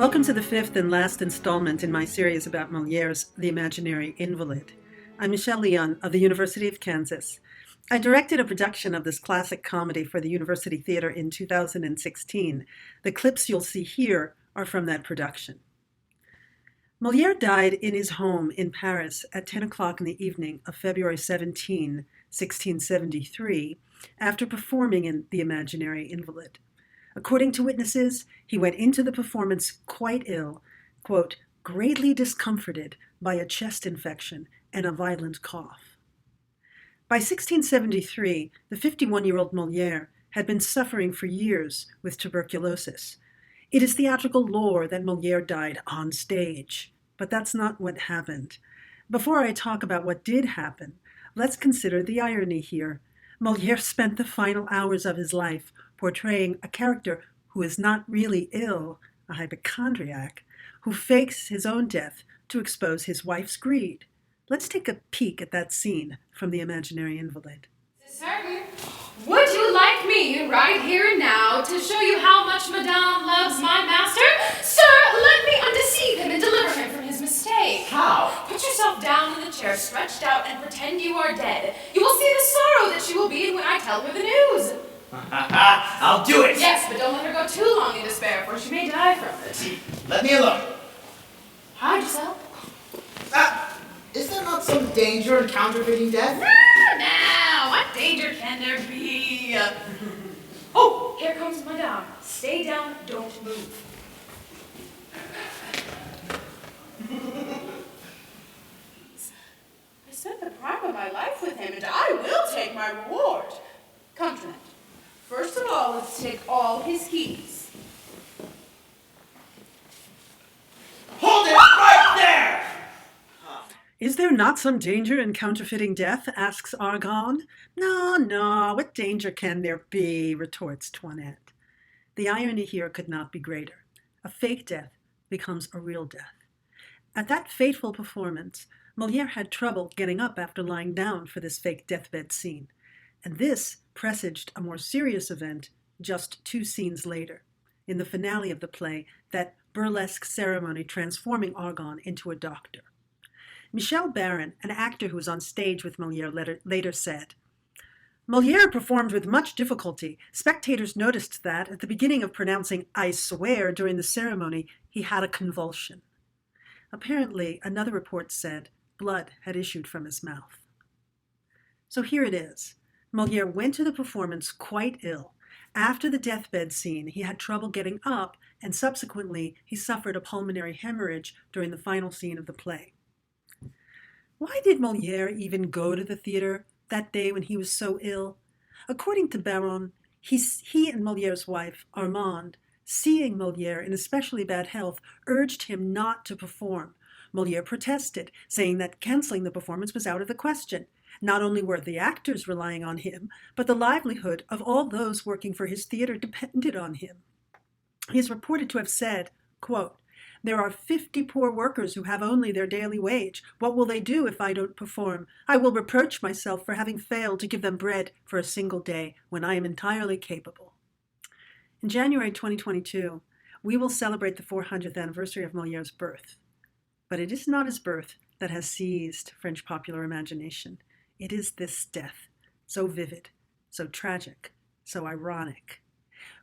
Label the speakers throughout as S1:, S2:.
S1: Welcome to the fifth and last installment in my series about Moliere's The Imaginary Invalid. I'm Mechelle Leon of the University of Kansas. I directed a production of this classic comedy for the University Theater in 2016. The clips you'll see here are from that production. Moliere died in his home in Paris at 10 o'clock in the evening of February 17, 1673, after performing in The Imaginary Invalid. According to witnesses, he went into the performance quite ill, quote, greatly discomforted by a chest infection and a violent cough. By 1673, the 51-year-old Moliere had been suffering for years with tuberculosis. It is theatrical lore that Moliere died on stage, but that's not what happened. Before I talk about what did happen, let's consider the irony here. Moliere spent the final hours of his life portraying a character who is not really ill, a hypochondriac, who fakes his own death to expose his wife's greed. Let's take a peek at that scene from The Imaginary Invalid.
S2: Certain. Would you like me, right here and now, to show you how much Madame loves my master? Sir, let me undeceive him and deliver him from his mistake.
S3: How?
S2: Put yourself down in the chair, stretched out, and pretend you are dead. You will see the sorrow that she will be in when I tell her the news.
S3: I'll do it!
S2: Yes, but don't let her go too long in despair, for she may die from it.
S3: Let me alone.
S2: Hide yourself.
S3: Is there not some danger in counterfeiting death?
S2: Now, what danger can there be? Oh, here comes Madame. Stay down, don't move. I spent the prime of my life with him, and I will take my reward. Come tonight. First of all, let's take all his keys.
S3: Hold it right there!
S1: Is there not some danger in counterfeiting death? Asks Argonne. No, what danger can there be? Retorts Toinette. The irony here could not be greater. A fake death becomes a real death. At that fateful performance, Moliere had trouble getting up after lying down for this fake deathbed scene. And this presaged a more serious event just 2 scenes later, in the finale of the play, that burlesque ceremony transforming Argonne into a doctor. Michel Baron, an actor who was on stage with Moliere, later said, Moliere performed with much difficulty. Spectators noticed that, at the beginning of pronouncing I swear during the ceremony, he had a convulsion. Apparently, another report said blood had issued from his mouth. So here it is. Moliere went to the performance quite ill. After the deathbed scene, he had trouble getting up, and subsequently he suffered a pulmonary hemorrhage during the final scene of the play. Why did Moliere even go to the theater that day when he was so ill? According to Baron, he and Moliere's wife, Armande, seeing Moliere in especially bad health, urged him not to perform. Moliere protested, saying that canceling the performance was out of the question. Not only were the actors relying on him, but the livelihood of all those working for his theater depended on him. He is reported to have said, quote, there are 50 poor workers who have only their daily wage. What will they do if I don't perform? I will reproach myself for having failed to give them bread for a single day when I am entirely capable. In January 2022, we will celebrate the 400th anniversary of Moliere's birth. But it is not his birth that has seized French popular imagination. It is this death, so vivid, so tragic, so ironic.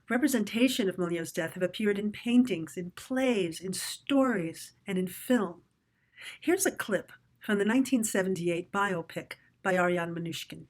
S1: Representation of Moliere's death have appeared in paintings, in plays, in stories, and in film. Here's a clip from the 1978 biopic by Ariane Mnouchkine.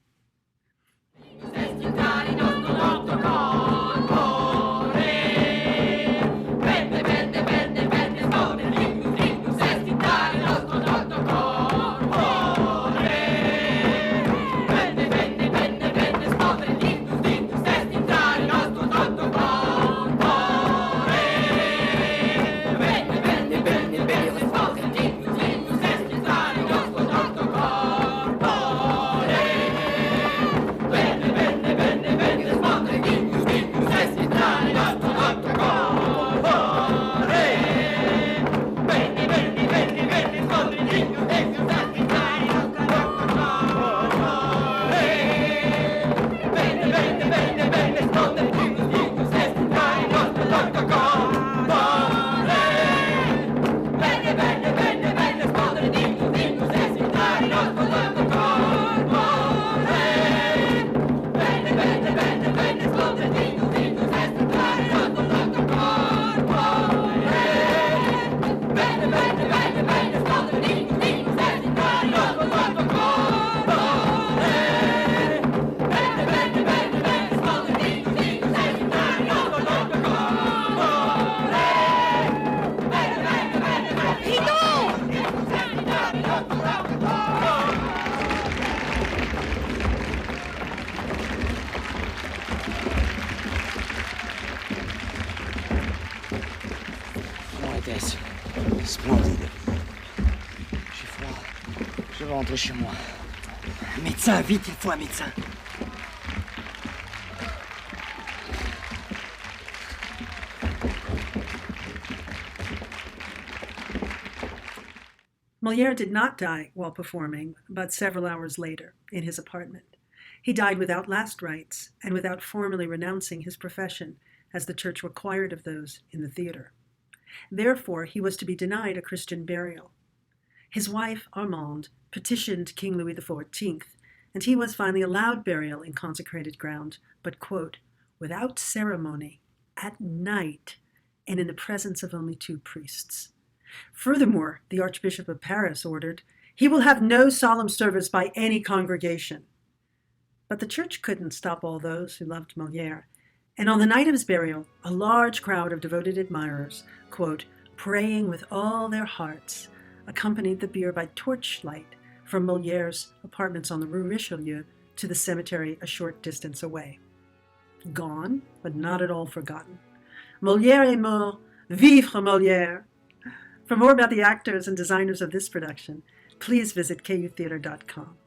S4: pièce. Splendide. J'ai froid. Je vais rentrer chez moi. Médecin, vite, il faut un médecin.
S1: Moliere did not die while performing, but several hours later, in his apartment. He died without last rites and without formally renouncing his profession, as the church required of those in the theater. Therefore, he was to be denied a Christian burial. His wife, Armande, petitioned King Louis XIV, and he was finally allowed burial in consecrated ground, but, quote, without ceremony, at night, and in the presence of only 2 priests. Furthermore, the Archbishop of Paris ordered, he will have no solemn service by any congregation. But the church couldn't stop all those who loved Moliere, and on the night of his burial, a large crowd of devoted admirers, quote, praying with all their hearts, accompanied the bier by torchlight from Moliere's apartments on the Rue Richelieu to the cemetery a short distance away. Gone, but not at all forgotten. Moliere est mort, vive Moliere! For more about the actors and designers of this production, please visit kutheater.com.